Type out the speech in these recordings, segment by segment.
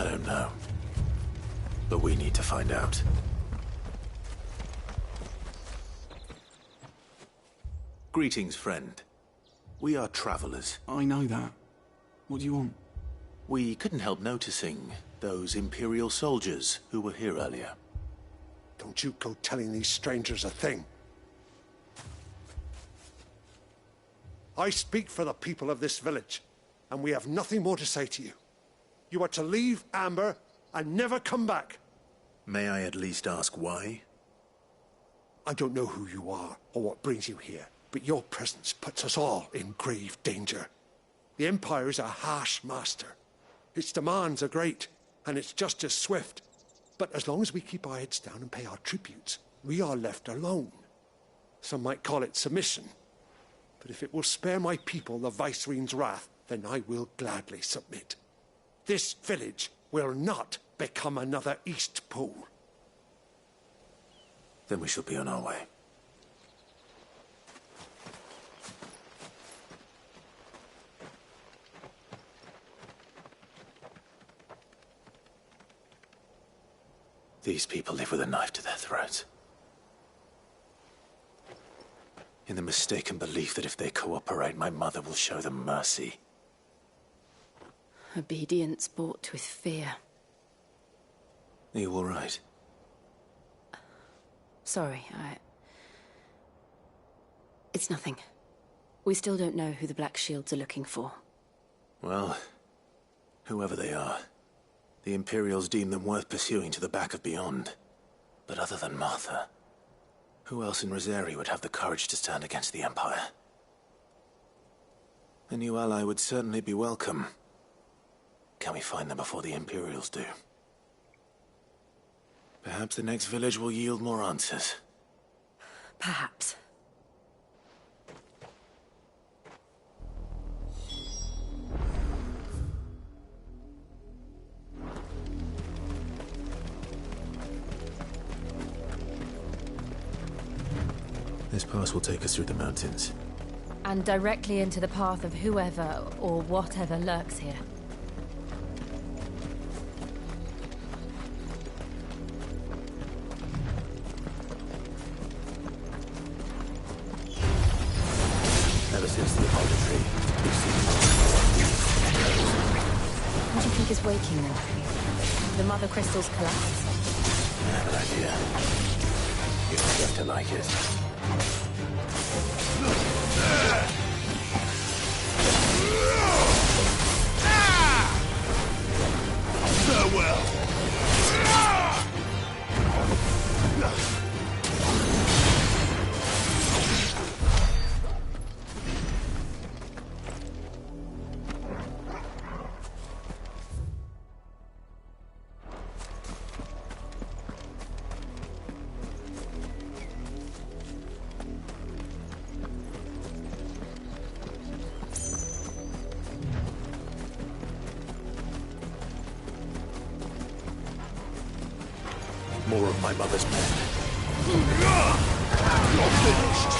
I don't know. But we need to find out. Greetings, friend. We are travelers. I know that. What do you want? We couldn't help noticing those Imperial soldiers who were here earlier. Don't you go telling these strangers a thing. I speak for the people of this village, and we have nothing more to say to you. You are to leave Amber and never come back. May I at least ask why? I don't know who you are or what brings you here, but your presence puts us all in grave danger. The Empire is a harsh master. Its demands are great, and its justice swift. But as long as we keep our heads down and pay our tributes, we are left alone. Some might call it submission. But if it will spare my people the Viceroy's wrath, then I will gladly submit. This village will not become another East Pool. Then we shall be on our way. These people live with a knife to their throats. In the mistaken belief that if they cooperate, my mother will show them mercy. Obedience bought with fear. Are you all right? Sorry, It's nothing. We still don't know who the Black Shields are looking for. Well, whoever they are, the Imperials deem them worth pursuing to the back of beyond. But other than Martha, who else in Rosari would have the courage to stand against the Empire? A new ally would certainly be welcome. Can we find them before the Imperials do? Perhaps the next village will yield more answers. Perhaps. This pass will take us through the mountains. And directly into the path of whoever or whatever lurks here. Ever since the apology, we've seen What do you think is waking them? The Mother Crystal's collapse? I have an idea. You're going to like it. Farewell! More of my mother's men. You're finished!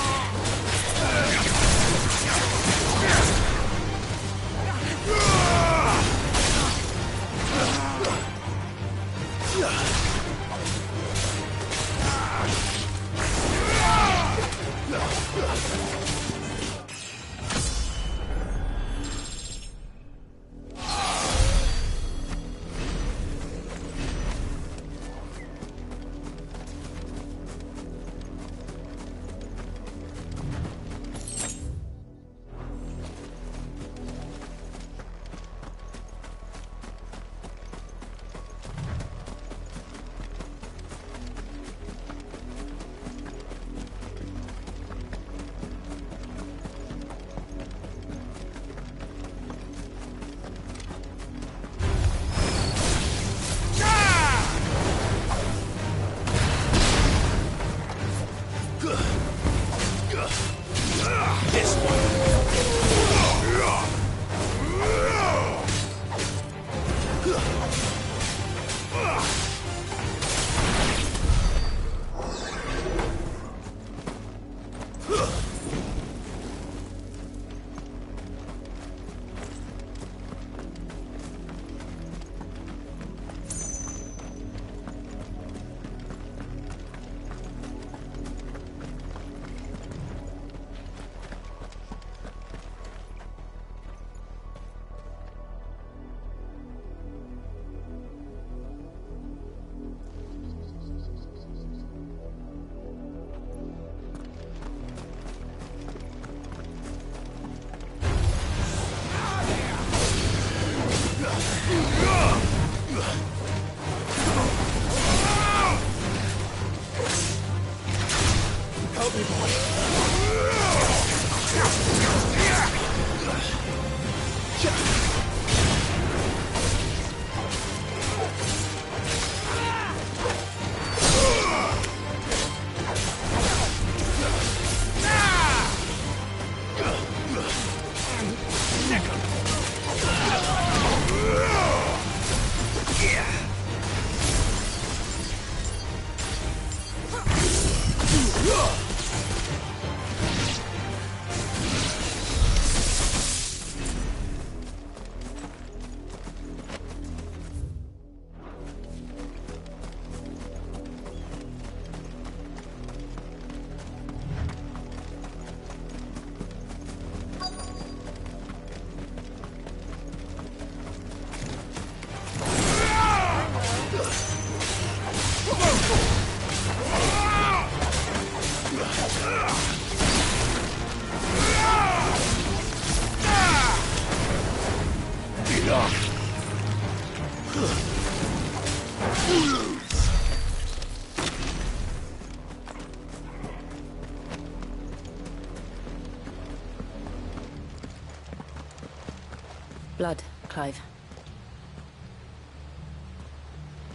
Blood, Clive.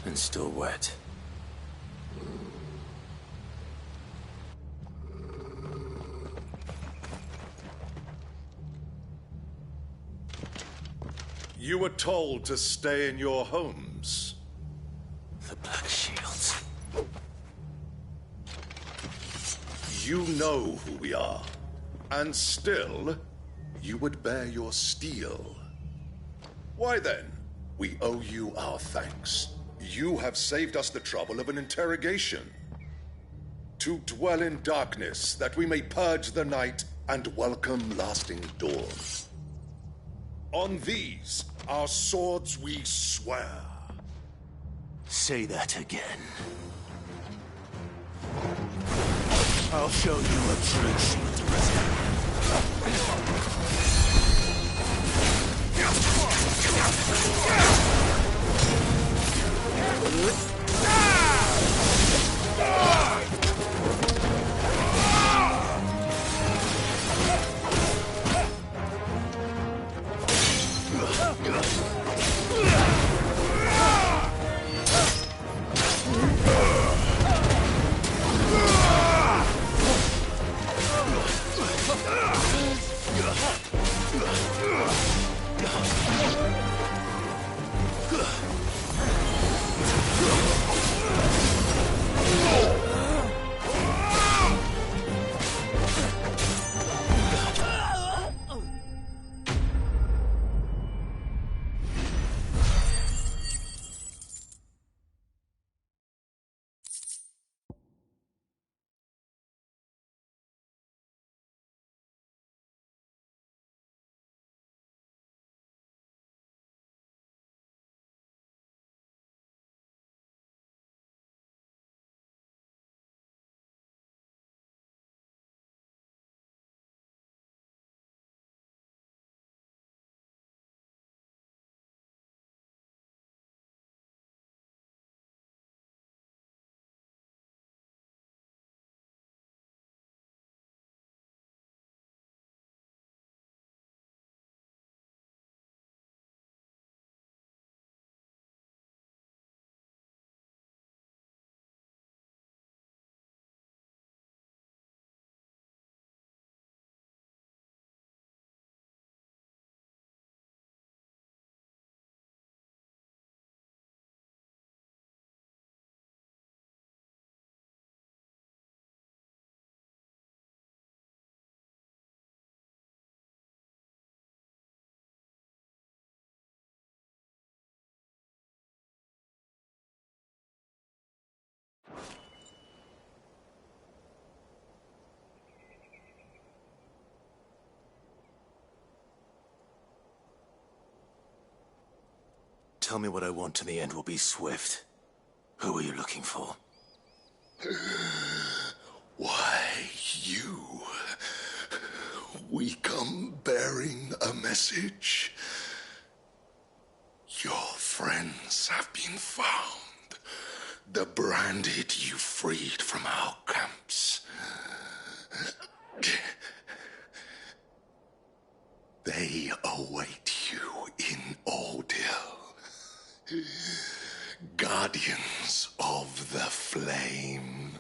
And still wet. You were told to stay in your homes. The Black Shields. You know who we are. And still, you would bear your steel. Why then? We owe you our thanks. You have saved us the trouble of an interrogation. To dwell in darkness, that we may purge the night and welcome lasting dawn. On these, our swords we swear. Say that again. I'll show you a true shield to resist. Tell me what I want and the end will be swift. Who are you looking for? Why, you? We come bearing a message. Your friends have been found. The branded you freed from our camps. They await you in Ordeal. Guardians of the Flame.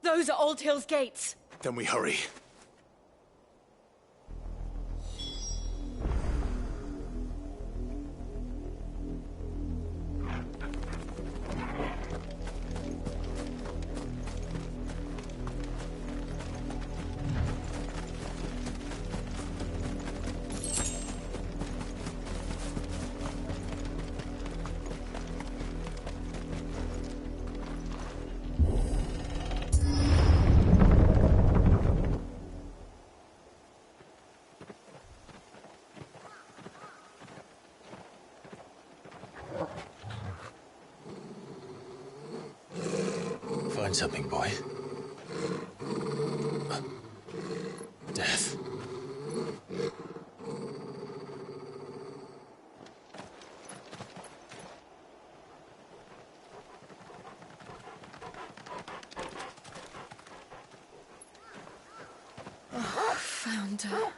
Those are Old Hill's gates. Then we hurry. Find something, boy. Death. God.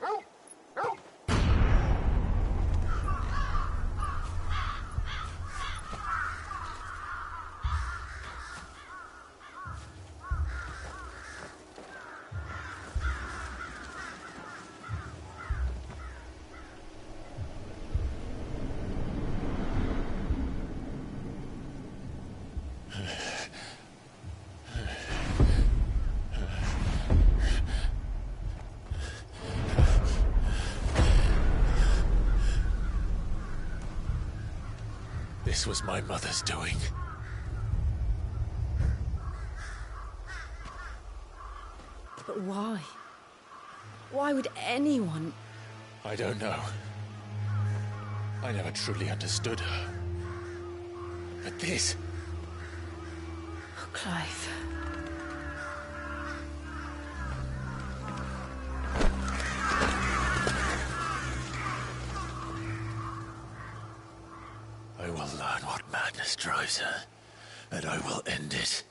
This was my mother's doing. But why? Why would anyone... I don't know. I never truly understood her. But this... Oh, Clive. I will learn what madness drives her, and I will end it.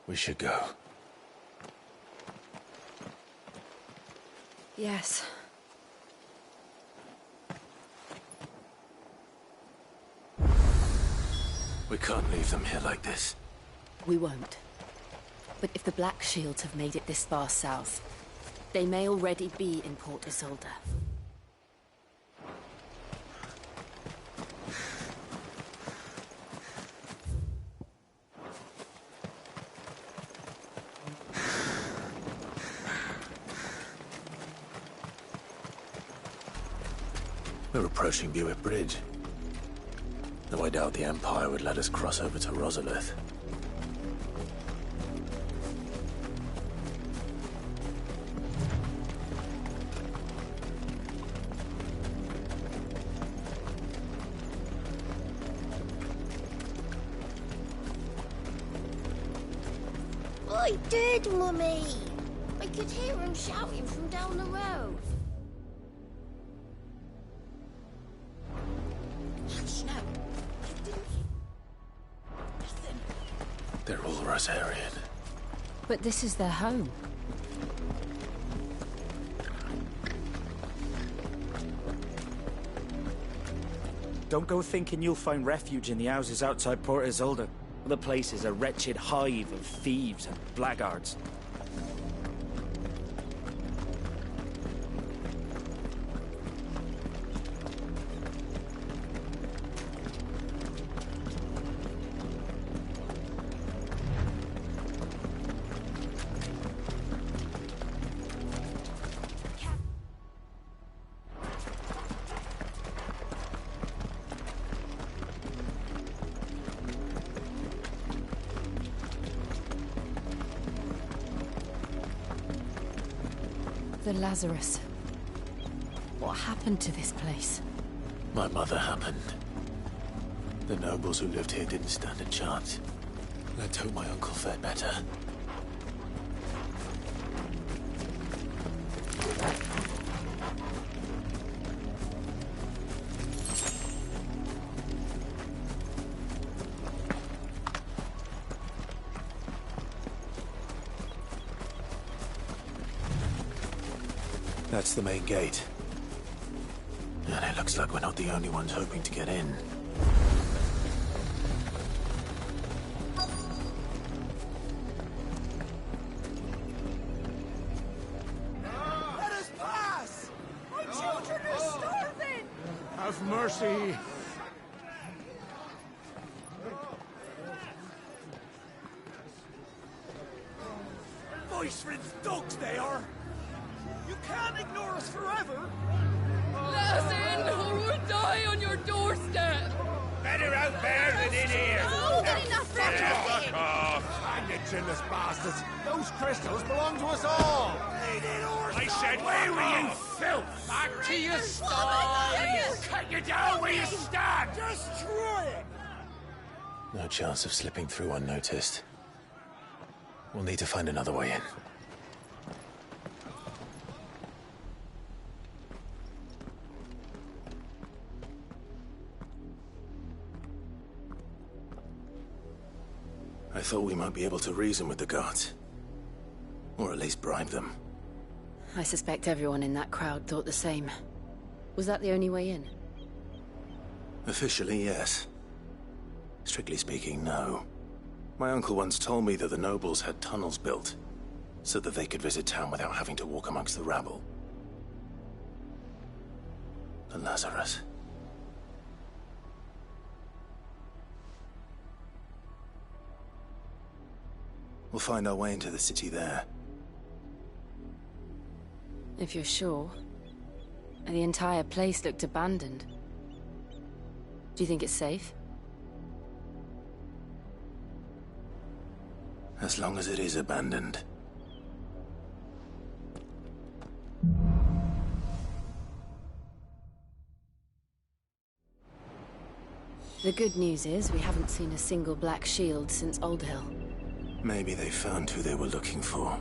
We should go. Yes. We can't leave them here like this. We won't. But if the Black Shields have made it this far south, they may already be in Port Isolde. We're approaching Buick Bridge. Though I doubt the Empire would let us cross over to Rosalith. I did, Mummy! I could hear him shouting from down the road. Hush now. Listen. They're all Rosarian. But this is their home. Don't go thinking you'll find refuge in the houses outside Port Isolde. The place is a wretched hive of thieves and blackguards. The Lazarus. What happened to this place? My mother happened. The nobles who lived here didn't stand a chance. Let's hope my uncle fared better. That's the main gate. And it looks like we're not the only ones hoping to get in. Let us pass! My children are starving! Have mercy! Voice-ridden dogs they are! You can't ignore us forever! Let us in, or we'll die on your doorstep! Better out there than in here! Oh, good enough for everything! Hang it, chinless bastards! Those crystals belong to us all! I said, away with you, filth! Back to your stall! Cut you down where you stand! Destroy it! No chance of slipping through unnoticed. We'll need to find another way in. I thought we might be able to reason with the guards. Or at least bribe them. I suspect everyone in that crowd thought the same. Was that the only way in? Officially, yes. Strictly speaking, no. My uncle once told me that the nobles had tunnels built, so that they could visit town without having to walk amongst the rabble. The Lazarus. We'll find our way into the city there. If you're sure. The entire place looked abandoned. Do you think it's safe? As long as it is abandoned. The good news is we haven't seen a single black shield since Old Hill. Maybe they found who they were looking for.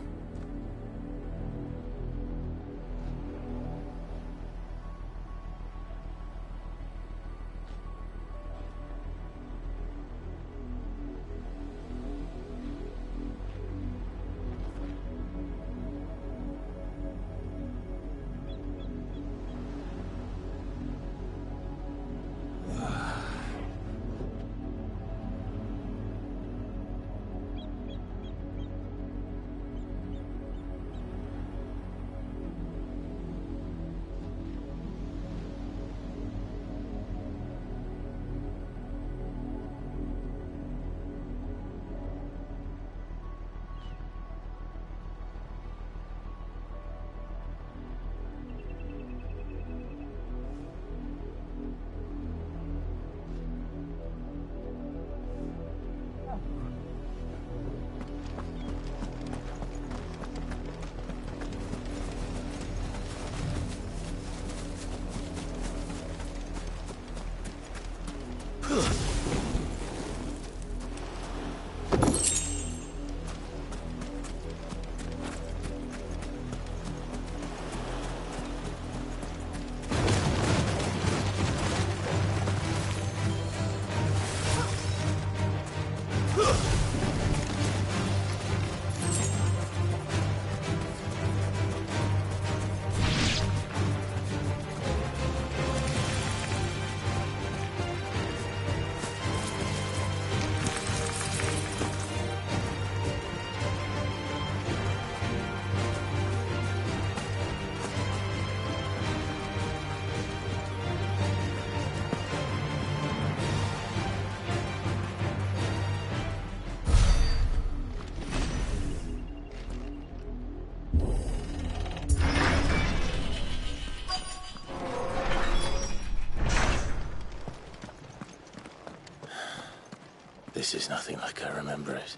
This is nothing like I remember it.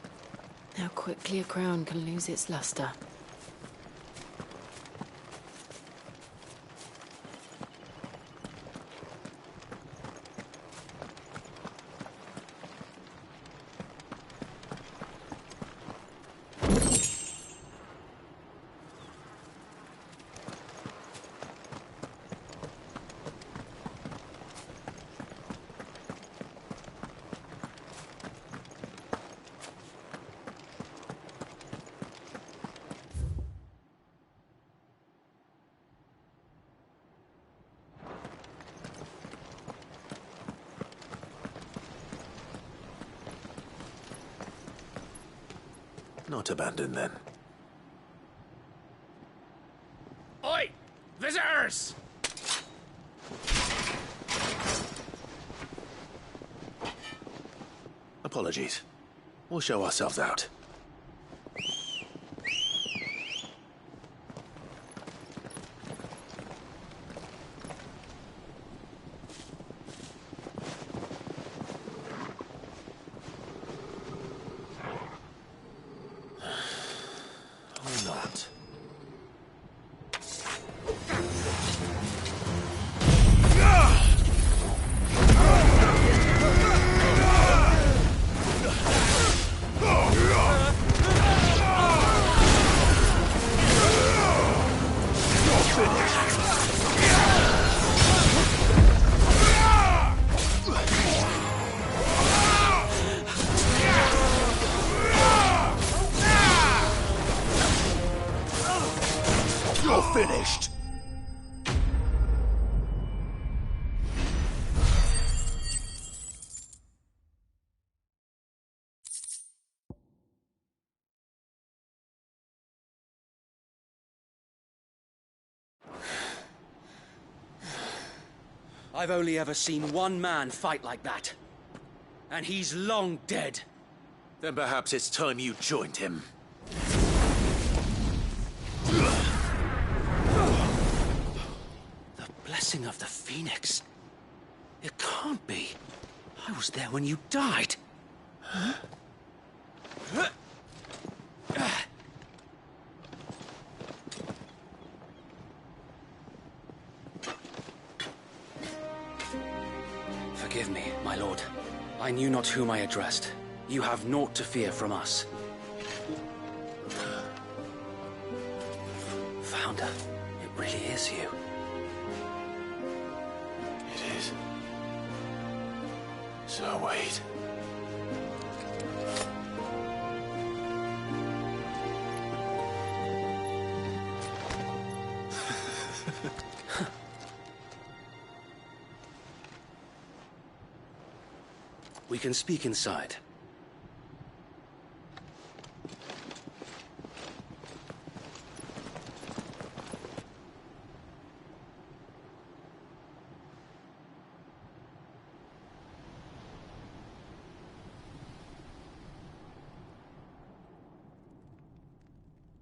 How quickly a crown can lose its luster. Not abandoned, then. Oi! Visitors! Apologies. We'll show ourselves out. Or not. finished? I've only ever seen one man fight like that. And he's long dead. Then perhaps it's time you joined him. The blessing of the Phoenix. It can't be. I was there when you died. Forgive me, my lord. I knew not whom I addressed. You have naught to fear from us. Founder, it really is you. It is. So wait. We can speak inside.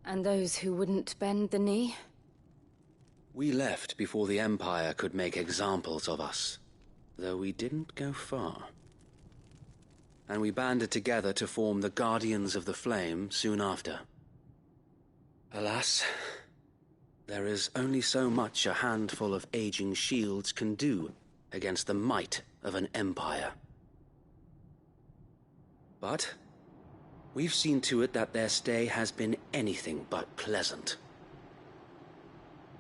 And those who wouldn't bend the knee? We left before the Empire could make examples of us, though we didn't go far. And we banded together to form the Guardians of the Flame soon after. Alas, there is only so much a handful of aging shields can do against the might of an empire. But we've seen to it that their stay has been anything but pleasant.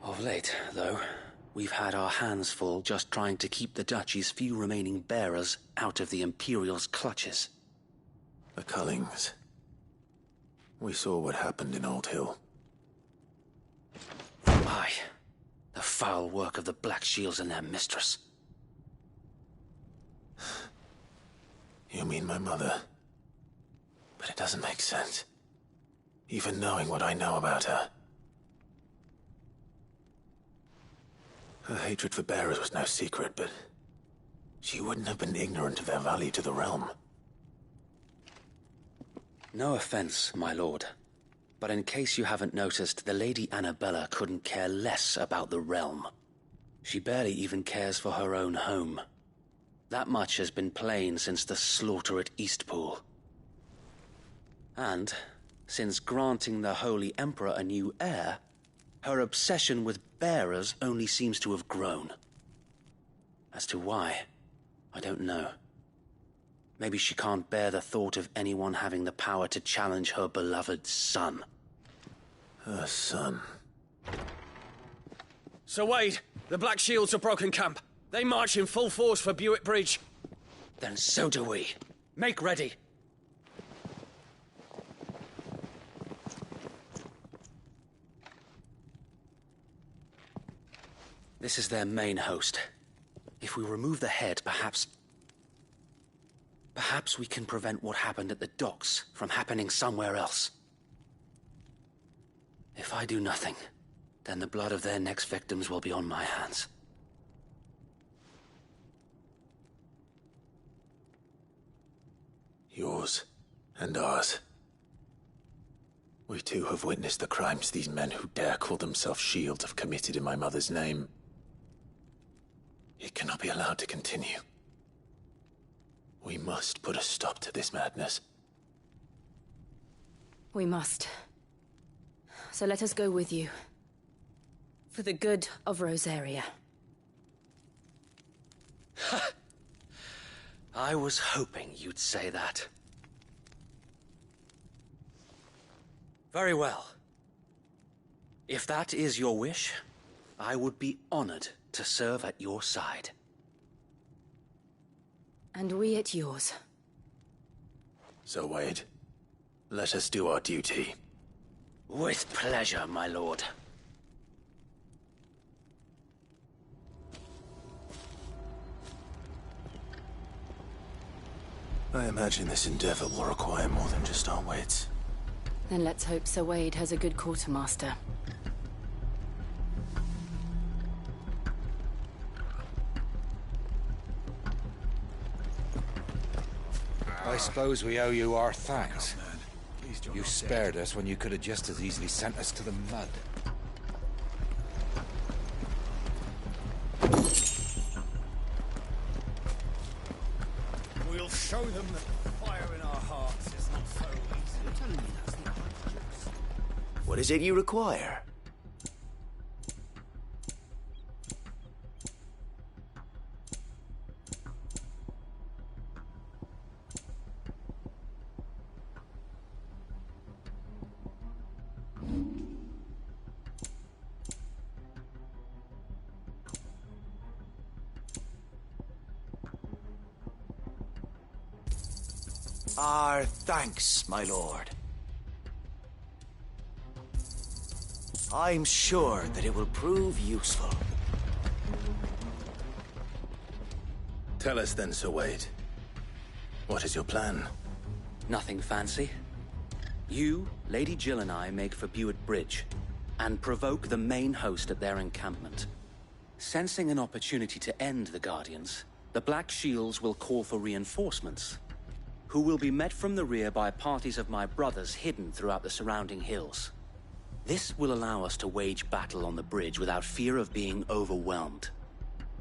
Of late, though, we've had our hands full just trying to keep the Duchy's few remaining bearers out of the Imperial's clutches. The Cullings. We saw what happened in Old Hill. Aye. The foul work of the Black Shields and their mistress. You mean my mother? But it doesn't make sense. Even knowing what I know about her. Her hatred for bearers was no secret, but she wouldn't have been ignorant of their value to the realm. No offense, my lord, but in case you haven't noticed, the Lady Annabella couldn't care less about the realm. She barely even cares for her own home. That much has been plain since the slaughter at Eastpool. And, since granting the Holy Emperor a new heir, her obsession with bearers only seems to have grown. As to why, I don't know. Maybe she can't bear the thought of anyone having the power to challenge her beloved son. Her son. Sir Wade, the Black Shields have broken camp. They march in full force for Buick Bridge. Then so do we. Make ready. This is their main host. If we remove the head, perhaps we can prevent what happened at the docks from happening somewhere else. If I do nothing, then the blood of their next victims will be on my hands. Yours and ours. We too have witnessed the crimes these men who dare call themselves shields have committed in my mother's name. It cannot be allowed to continue. We must put a stop to this madness. We must. So let us go with you. For the good of Rosaria. I was hoping you'd say that. Very well. If that is your wish, I would be honored to serve at your side. And we at yours. So, Wade, let us do our duty. With pleasure, my lord. I imagine this endeavor will require more than just our wits. Then let's hope Sir Wade has a good quartermaster. I suppose we owe you our thanks. You spared us when you could have just as easily sent us to the mud. We'll show them that the fire in our hearts is not so easy. You're telling me that's the Archduke's. What is it you require? Our thanks, my lord. I'm sure that it will prove useful. Tell us then, Sir Wade. What is your plan? Nothing fancy. You, Lady Jill and I make for Buett Bridge, and provoke the main host at their encampment. Sensing an opportunity to end the Guardians, the Black Shields will call for reinforcements, who will be met from the rear by parties of my brothers hidden throughout the surrounding hills. This will allow us to wage battle on the bridge without fear of being overwhelmed.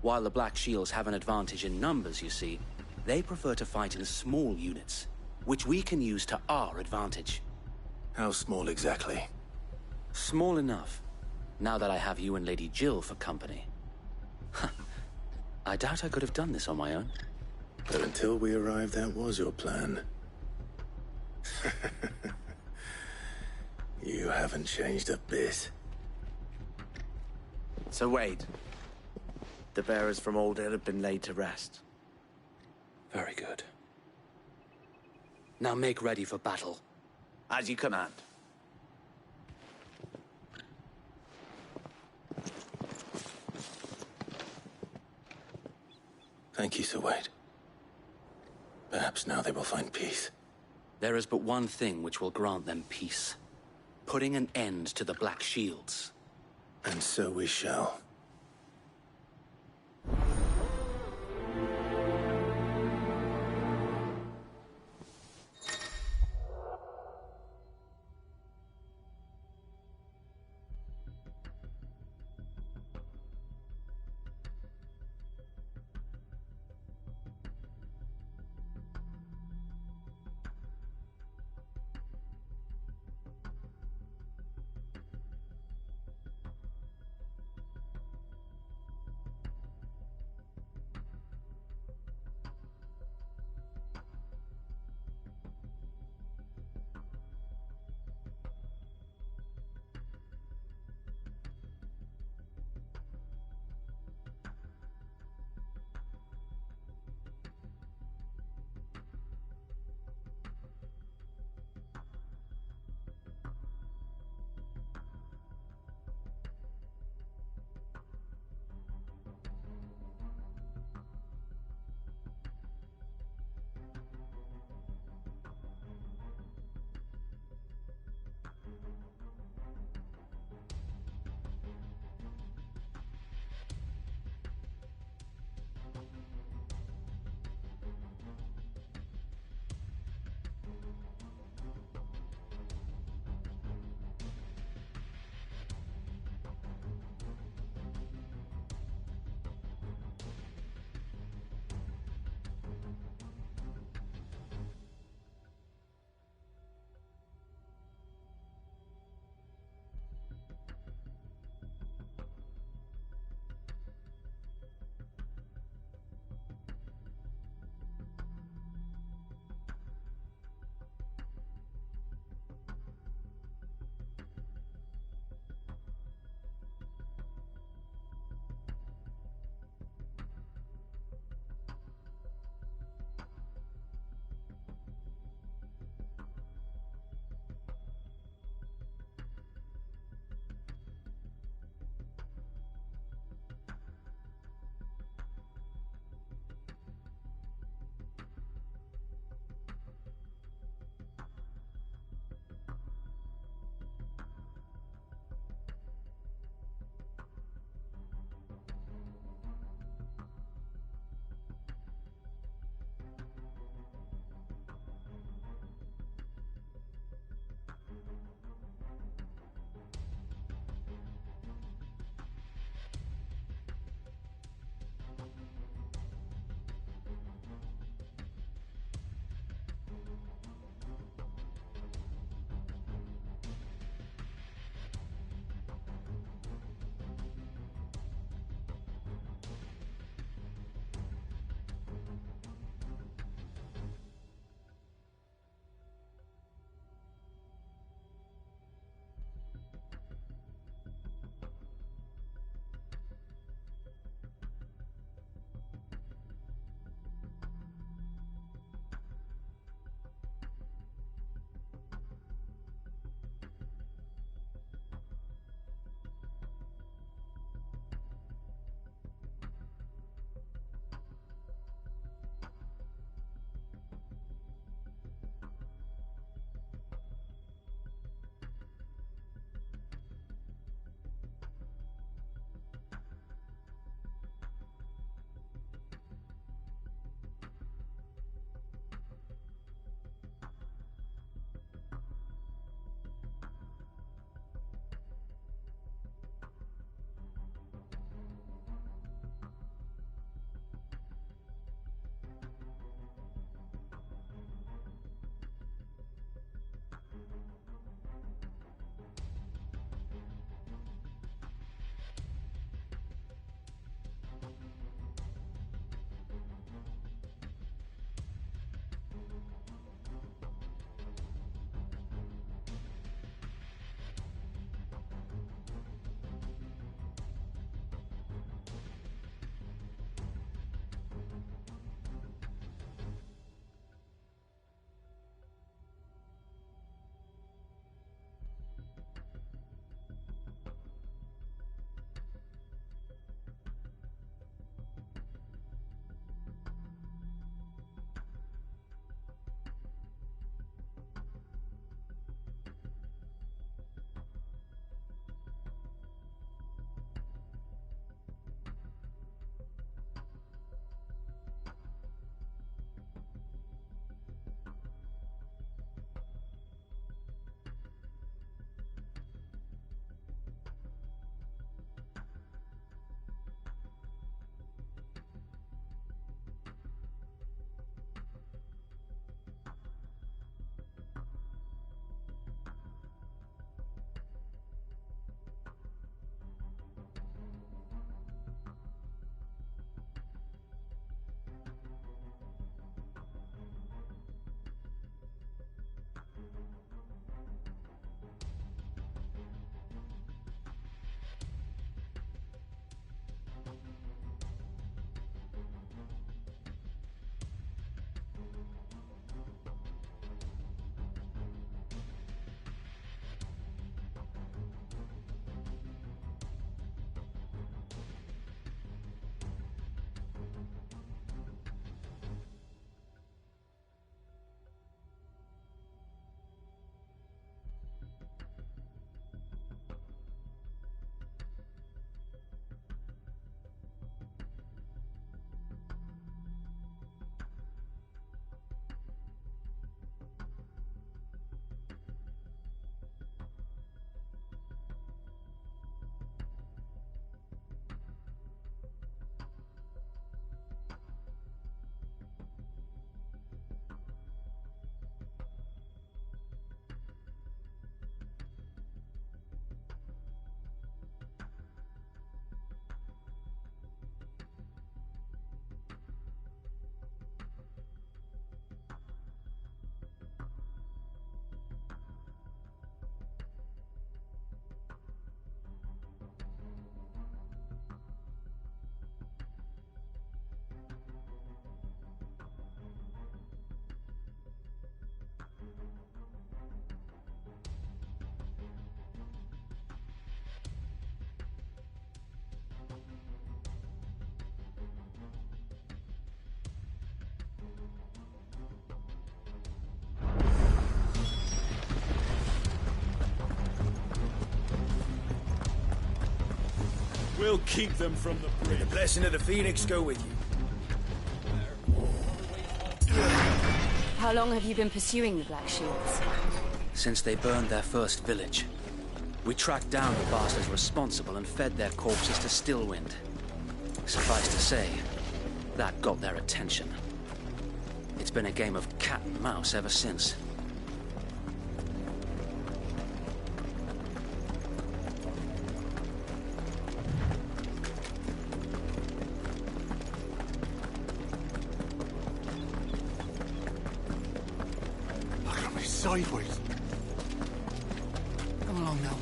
While the Black Shields have an advantage in numbers, you see, they prefer to fight in small units, which we can use to our advantage. How small exactly? Small enough, now that I have you and Lady Jill for company. I doubt I could have done this on my own. But until we arrived, that was your plan. You haven't changed a bit. Sir Wade, the bearers from Old Hill have been laid to rest. Very good. Now make ready for battle. As you command. Thank you, Sir Wade. Perhaps now they will find peace. There is but one thing which will grant them peace. Putting an end to the Black Shields. And so we shall. We'll keep them from the bridge. The blessing of the Phoenix go with you. How long have you been pursuing the Black Shields? Since they burned their first village. We tracked down the bastards responsible and fed their corpses to Stillwind. Suffice to say, that got their attention. It's been a game of cat and mouse ever since. Look at me sideways. Come along now.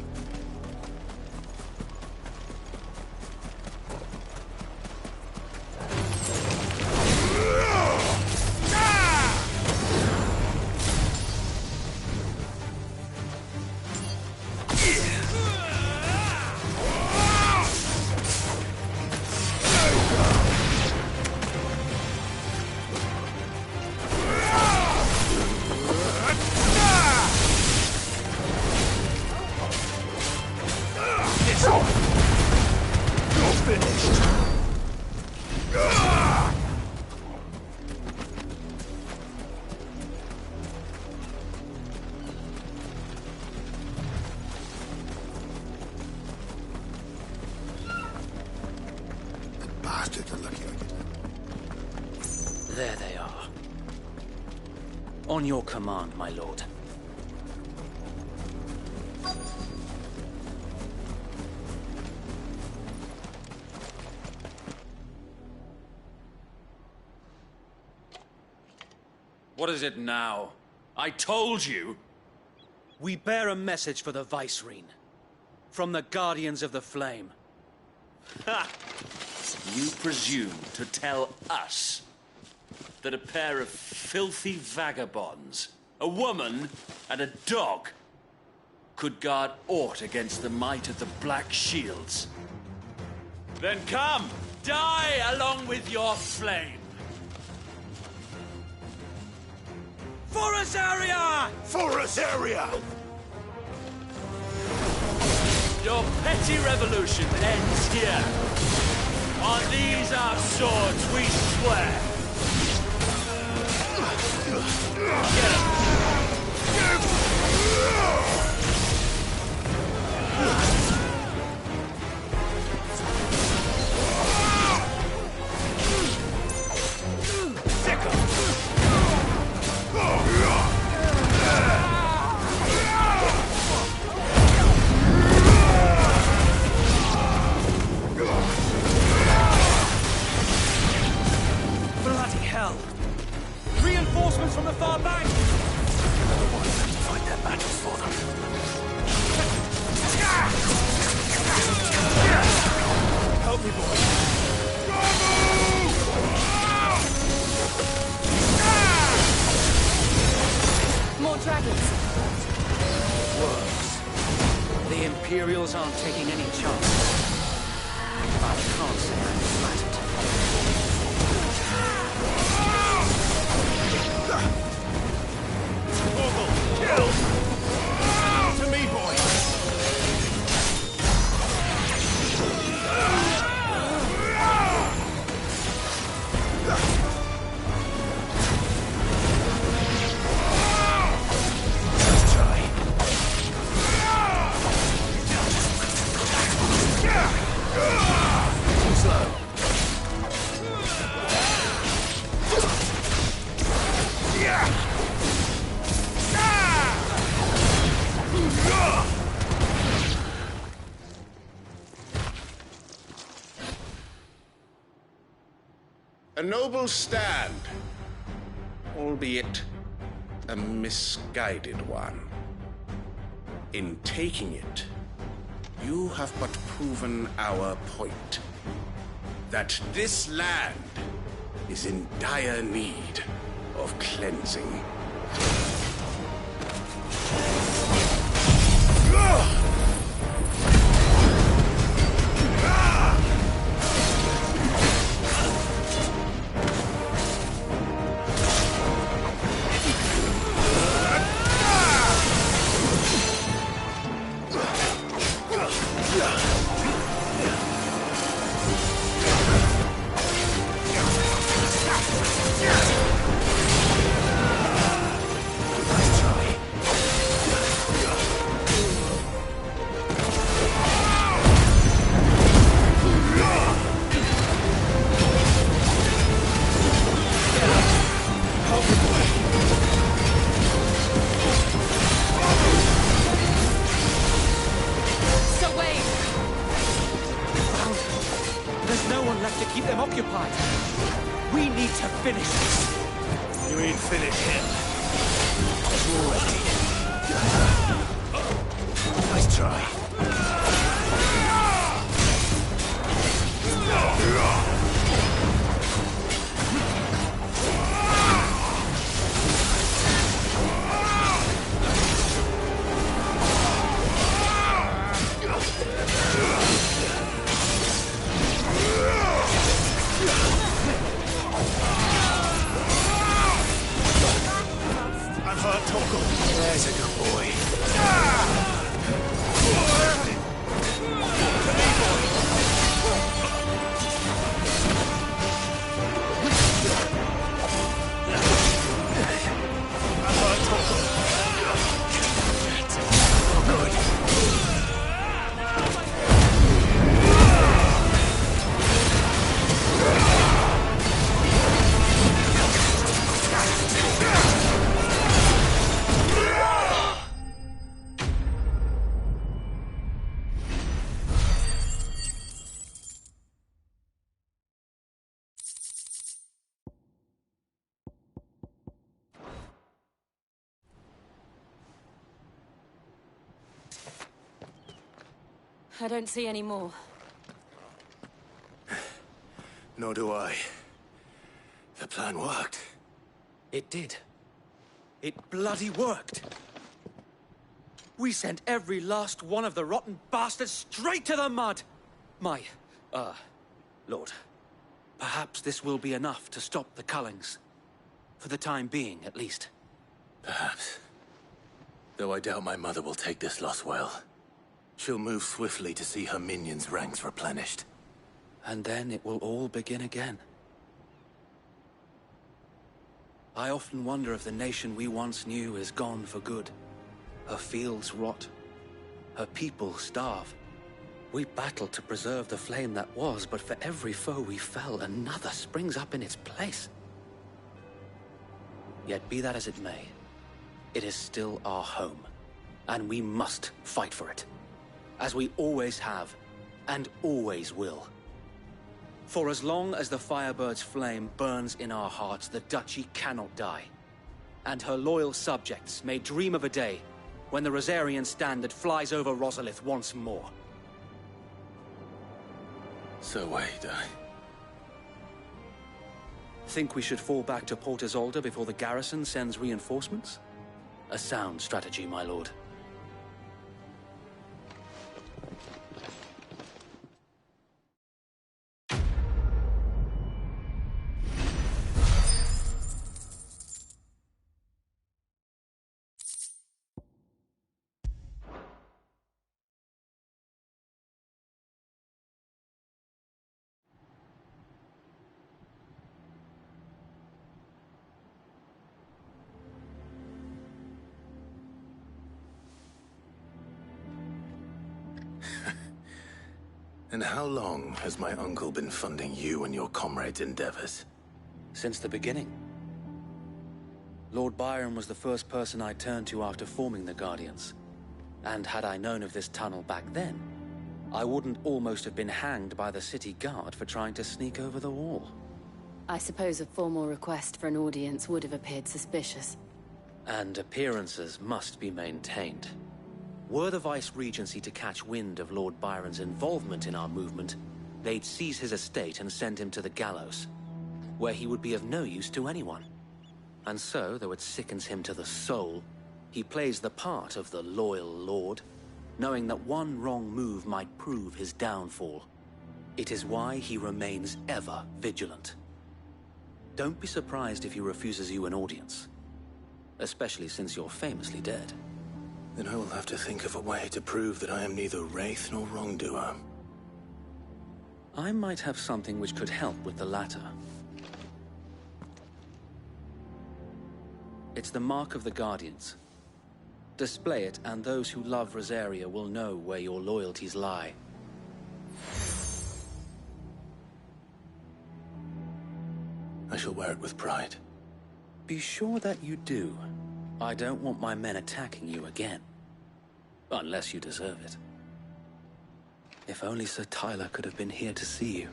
There they are. On your command, my lord. What is it now? I told you! We bear a message for the Vicereine. From the Guardians of the Flame. Ha! You presume to tell us that a pair of filthy vagabonds, a woman and a dog, could guard aught against the might of the Black Shields? Then come, die along with your flame! For Azaria! For Azaria! Your petty revolution ends here. On these our swords we swear. Get him. Bloody hell! Reinforcements from the far bank! Find their matches for them. Help me, boy. More dragons. Worse. The Imperials aren't taking any chances. But I can't say I'm flattered. Kill! To me, boy! Let's try. Slow. A noble stand, albeit a misguided one. In taking it, you have but proven our point. That this land is in dire need of cleansing. keep them occupied. We need to finish this. You ain't finished him. Already. Nice try. I'm hurt, Toggle. There's a good boy. I don't see any more. Nor do I. The plan worked. It did. It bloody worked. We sent every last one of the rotten bastards straight to the mud! Lord. Perhaps this will be enough to stop the Cullings. For the time being, at least. Perhaps. Though I doubt my mother will take this loss well. She'll move swiftly to see her minions' ranks replenished. And then it will all begin again. I often wonder if the nation we once knew is gone for good. Her fields rot. Her people starve. We battled to preserve the flame that was, but for every foe we fell, another springs up in its place. Yet be that as it may, it is still our home, and we must fight for it. As we always have, and always will. For as long as the Firebird's flame burns in our hearts, the Duchy cannot die. And her loyal subjects may dream of a day when the Rosarian standard flies over Rosalith once more. So wait, Think we should fall back to Port Isolde before the garrison sends reinforcements? A sound strategy, my lord. And how long has my uncle been funding you and your comrades' endeavors? Since the beginning. Lord Byron was the first person I turned to after forming the Guardians. And had I known of this tunnel back then, I wouldn't almost have been hanged by the city guard for trying to sneak over the wall. I suppose a formal request for an audience would have appeared suspicious. And appearances must be maintained. Were the Vice-Regency to catch wind of Lord Byron's involvement in our movement, they'd seize his estate and send him to the gallows, where he would be of no use to anyone. And so, though it sickens him to the soul, he plays the part of the loyal lord, knowing that one wrong move might prove his downfall. It is why he remains ever vigilant. Don't be surprised if he refuses you an audience, especially since you're famously dead. Then I will have to think of a way to prove that I am neither wraith nor wrongdoer. I might have something which could help with the latter. It's the mark of the Guardians. Display it, and those who love Rosaria will know where your loyalties lie. I shall wear it with pride. Be sure that you do. I don't want my men attacking you again. Unless you deserve it. If only Sir Tyler could have been here to see you.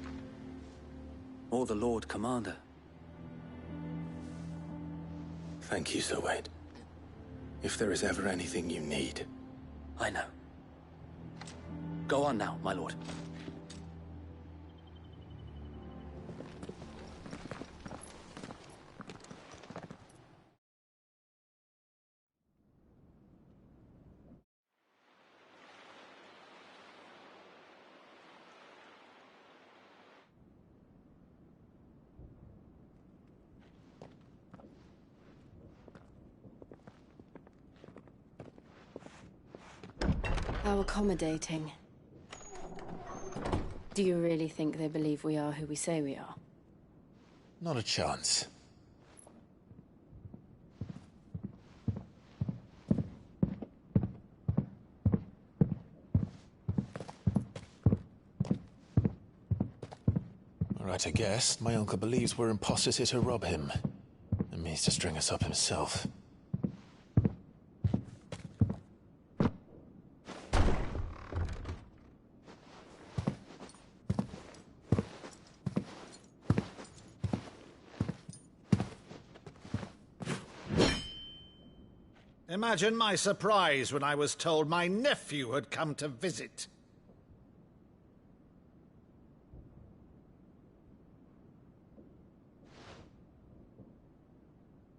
or the Lord Commander. Thank you, Sir Wade. If there is ever anything you need... I know. Go on now, my lord. How accommodating. Do you really think they believe we are who we say we are? Not a chance. Right, I guess. My uncle believes we're imposters here to rob him. And means to string us up himself. Imagine my surprise when I was told my nephew had come to visit.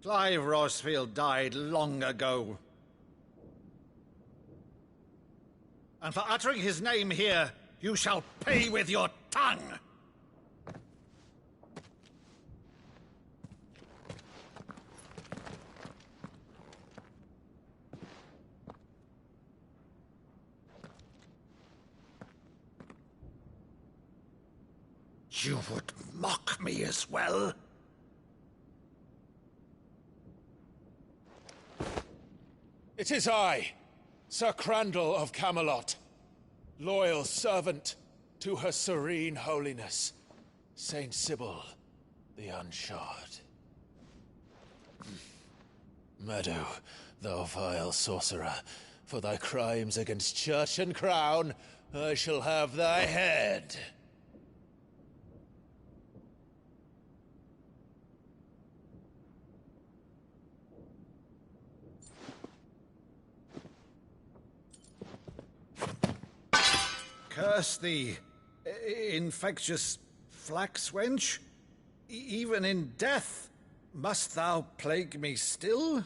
Clive Rosfield died long ago. And for uttering his name here, you shall pay with your tongue! You would mock me as well? It is I, Sir Crandall of Camelot, loyal servant to Her Serene Holiness, Saint Sybil the Unshod. Meadow, thou vile sorcerer, for thy crimes against church and crown, I shall have thy head. Curse thee, infectious flax wench. Even in death, must thou plague me still?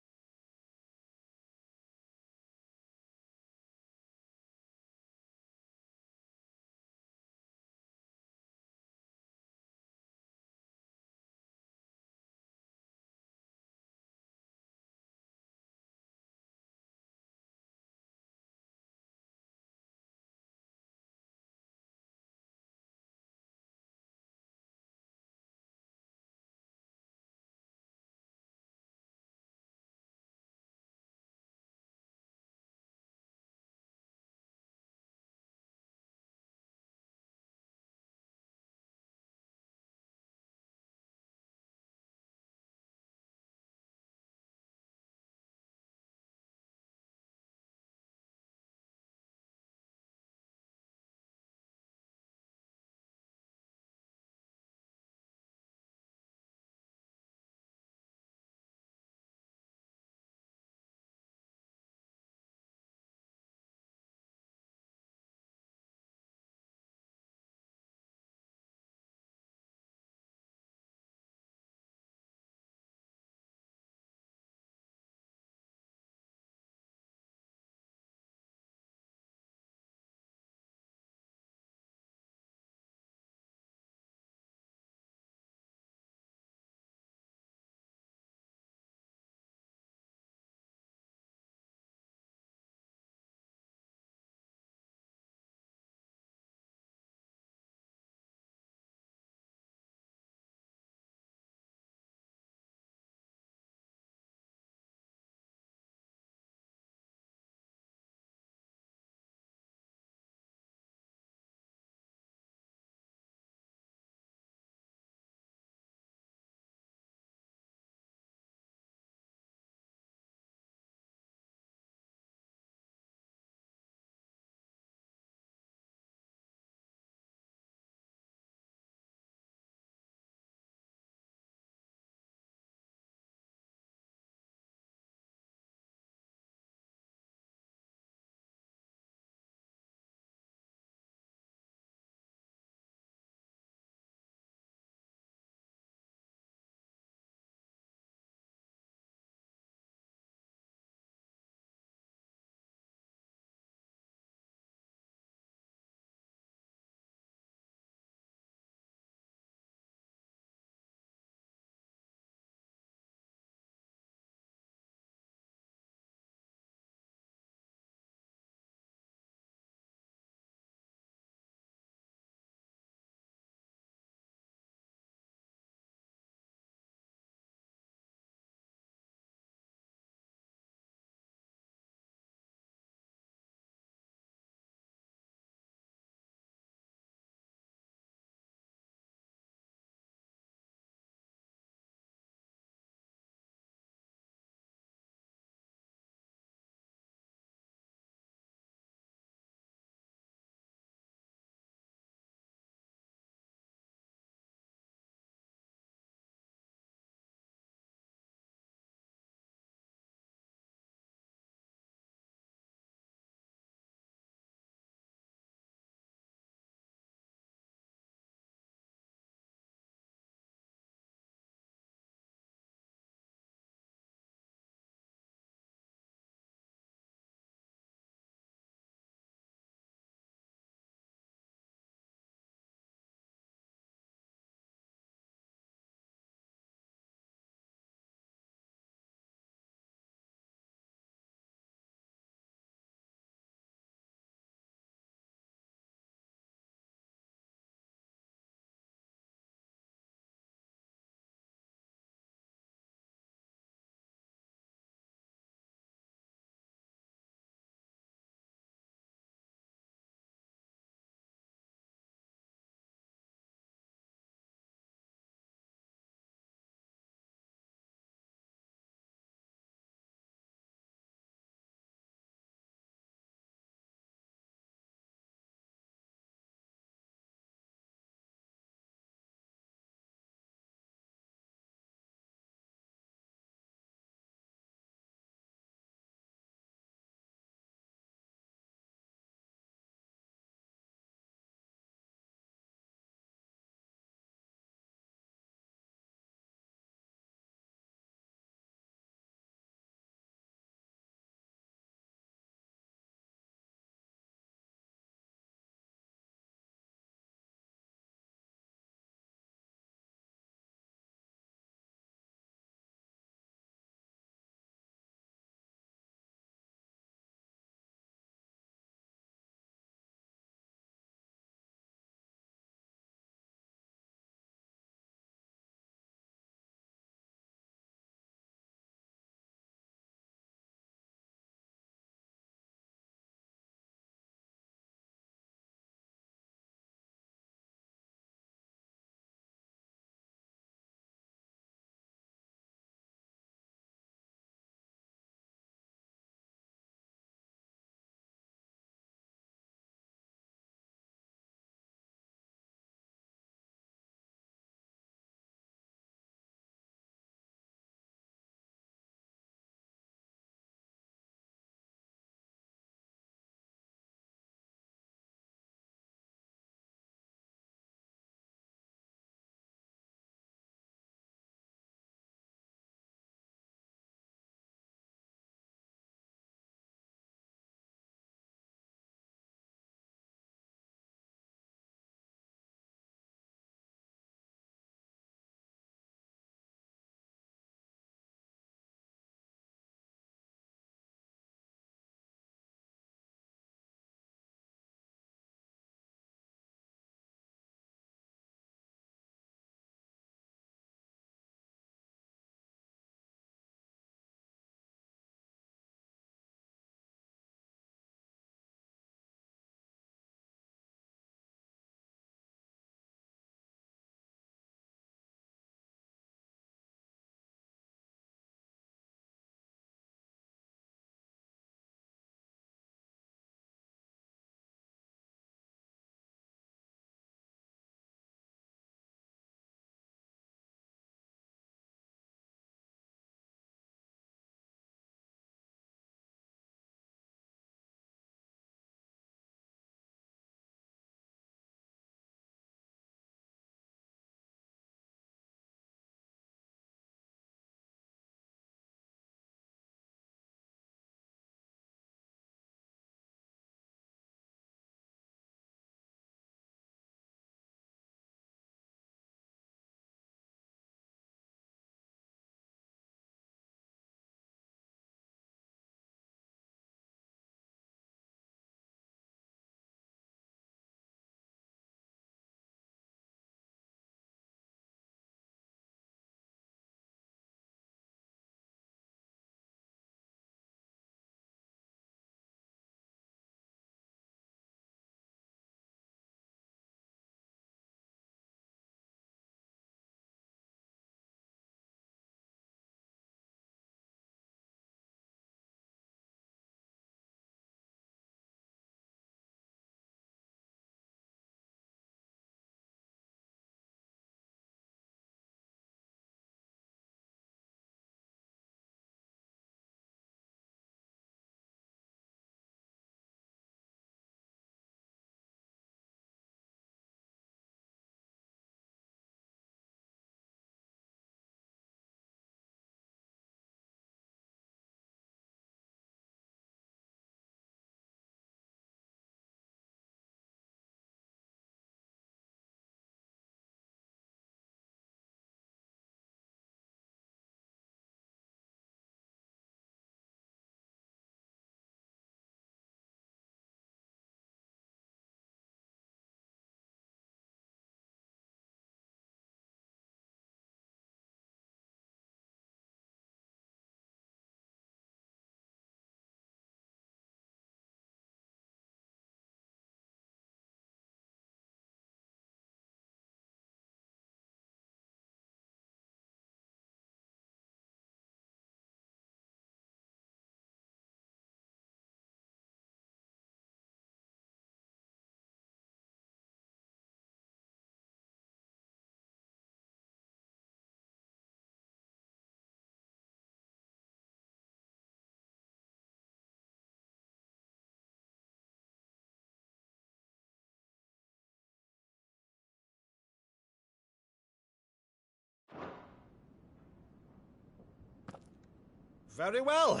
Very well.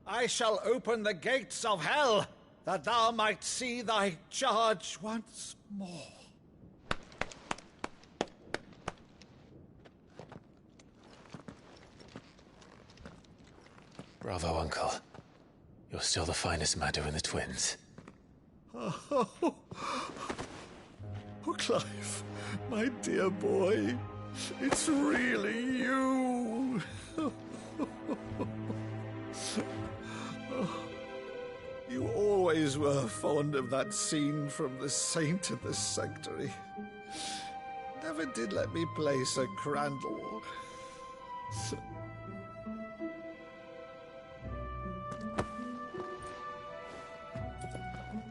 I shall open the gates of hell, that thou might see thy charge once more. Bravo, Uncle. You're still the finest Maddu in the twins. Oh, Clive, my dear boy, it's really you. You always were fond of that scene from The Saint and the Sanctuary. Never did let me play Sir Crandall.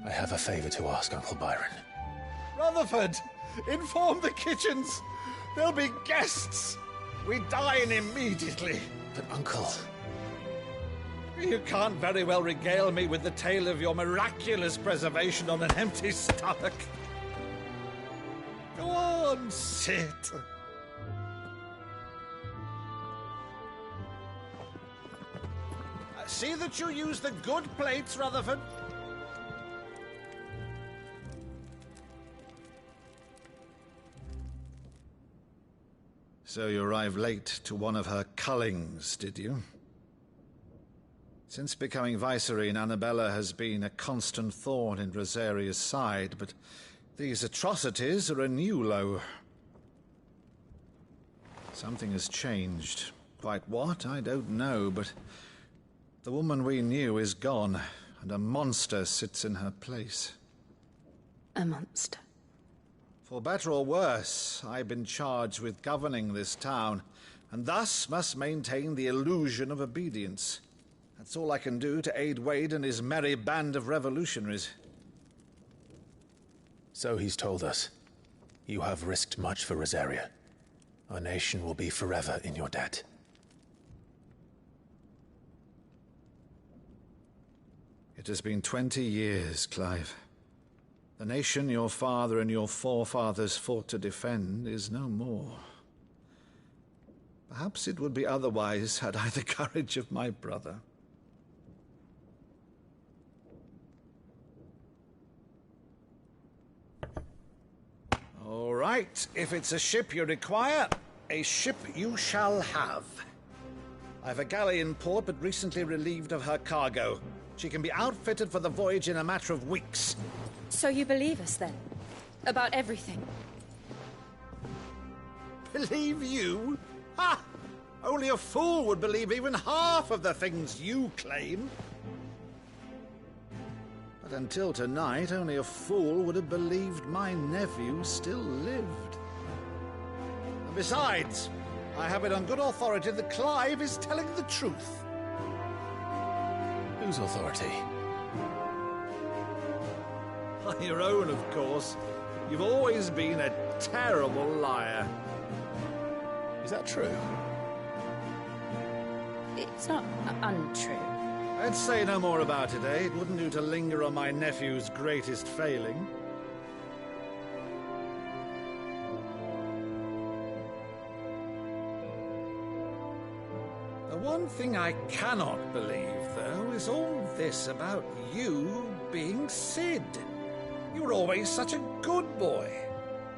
I have a favor to ask, Uncle Byron. Rutherford, inform the kitchens. There'll be guests. We dine immediately. But, Uncle... You can't very well regale me with the tale of your miraculous preservation on an empty stomach. Go on, sit. See that you use the good plates, Rutherford. So you arrived late to one of her cullings, did you? Since becoming Vicereine, Annabella has been a constant thorn in Rosaria's side, but these atrocities are a new low. Something has changed. Quite what, I don't know, but the woman we knew is gone, and a monster sits in her place. A monster? For better or worse, I've been charged with governing this town, and thus must maintain the illusion of obedience. That's all I can do to aid Wade and his merry band of revolutionaries. So he's told us. You have risked much for Rosaria. Our nation will be forever in your debt. It has been 20 years, Clive. The nation your father and your forefathers fought to defend is no more. Perhaps it would be otherwise had I the courage of my brother. All right, if it's a ship you require, a ship you shall have. I've a galley in port, but recently relieved of her cargo. She can be outfitted for the voyage in a matter of weeks. So you believe us, then? About everything? Believe you? Ha! Only a fool would believe even half of the things you claim. But until tonight, only a fool would have believed my nephew still lived. And besides, I have it on good authority that Clive is telling the truth. Whose authority? Your own, of course. You've always been a terrible liar. Is that true? It's not untrue. Let's say no more about it, eh? It wouldn't do to linger on my nephew's greatest failing. The one thing I cannot believe, though, is all this about you being Sid. You were always such a good boy,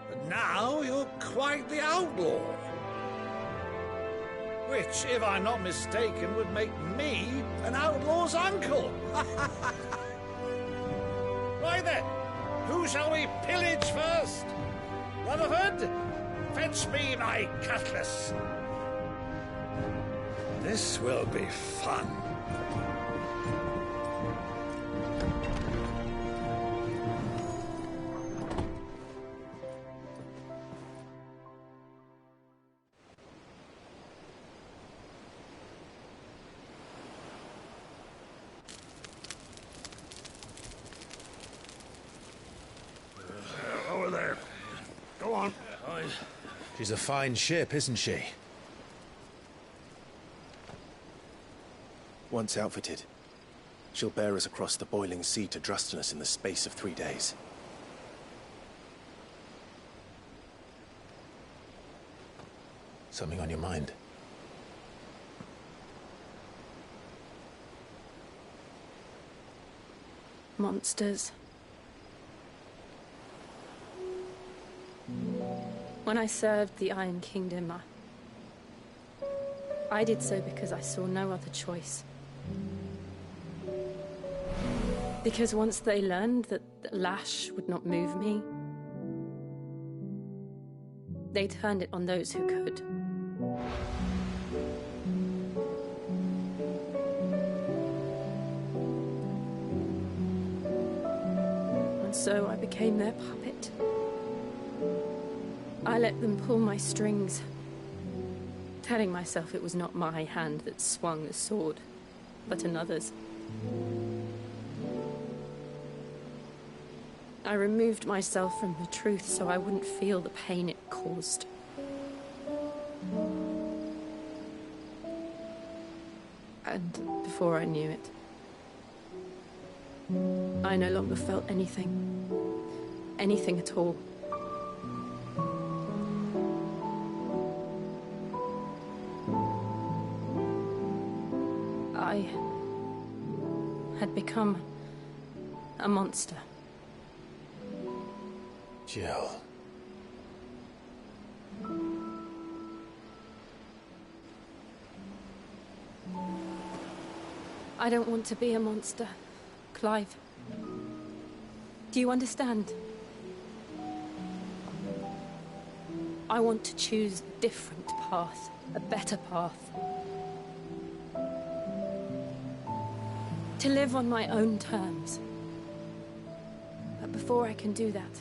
but now you're quite the outlaw. Which, if I'm not mistaken, would make me an outlaw's uncle. Right then, who shall we pillage first? Rutherford, fetch me my cutlass. This will be fun. Over there. Go on. She's a fine ship, isn't she? Once outfitted, she'll bear us across the boiling sea to Drustinus in the space of 3 days. Something on your mind? Monsters. When I served the Iron Kingdom, I did so because I saw no other choice. Because once they learned that the lash would not move me, they turned it on those who could. And so I became their puppet. I let them pull my strings, telling myself it was not my hand that swung the sword, but another's. I removed myself from the truth so I wouldn't feel the pain it caused. And before I knew it, I no longer felt anything. Anything at all. I had become a monster. Jill. I don't want to be a monster, Clive. Do you understand? I want to choose a different path, a better path. To live on my own terms. But before I can do that,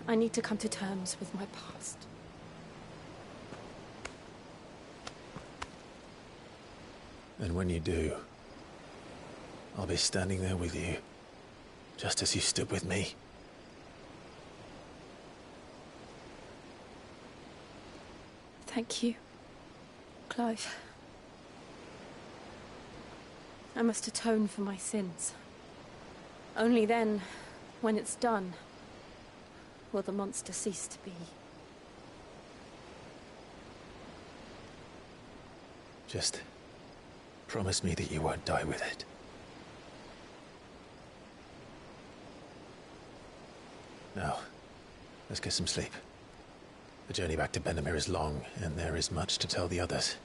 I need to come to terms with my past. And when you do, I'll be standing there with you, just as you stood with me. Thank you, Clive. I must atone for my sins. Only then, when it's done, will the monster cease to be. Just promise me that you won't die with it. Now, let's get some sleep. The journey back to Benamir is long, and there is much to tell the others.